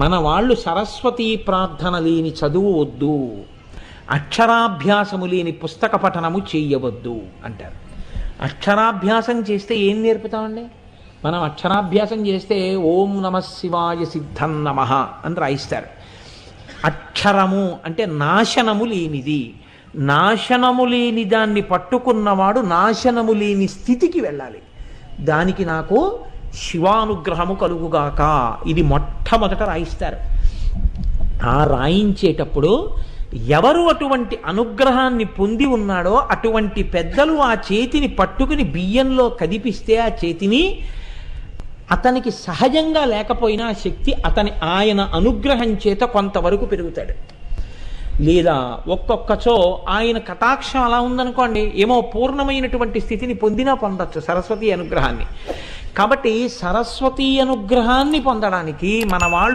మన వాళ్ళు సరస్వతీ ప్రార్థన లేని చదువు వద్దు, అక్షరాభ్యాసము లేని పుస్తక పఠనము చేయవద్దు అంటారు. అక్షరాభ్యాసం చేస్తే ఏం నేర్పుతామండి? మనం అక్షరాభ్యాసం చేస్తే ఓం నమ శివాయ సిద్ధం నమః అని రాయిస్తారు. అక్షరము అంటే నాశనము లేనిది. నాశనము లేని దాన్ని పట్టుకున్నవాడు నాశనము లేని స్థితికి వెళ్ళాలి. దానికి నాకు శివానుగ్రహము కలుగుగాక, ఇది మొట్టమొదట రాయిస్తారు. ఆ రాయించేటప్పుడు ఎవరు అటువంటి అనుగ్రహాన్ని పొంది ఉన్నాడో అటువంటి పెద్దలు ఆ చేతిని పట్టుకుని బియ్యంలో కదిపిస్తే ఆ చేతిని అతనికి సహజంగా లేకపోయినా ఆ శక్తి ఆయన అనుగ్రహం చేత కొంతవరకు పెరుగుతాడు. లేదా ఒక్కొక్కచో ఆయన కటాక్షం అలా ఉందనుకోండి, ఏమో పూర్ణమైనటువంటి స్థితిని పొందినా పొందొచ్చు సరస్వతి అనుగ్రహాన్ని. కాబట్టి సరస్వతి అనుగ్రహాన్ని పొందడానికి మన వాళ్ళు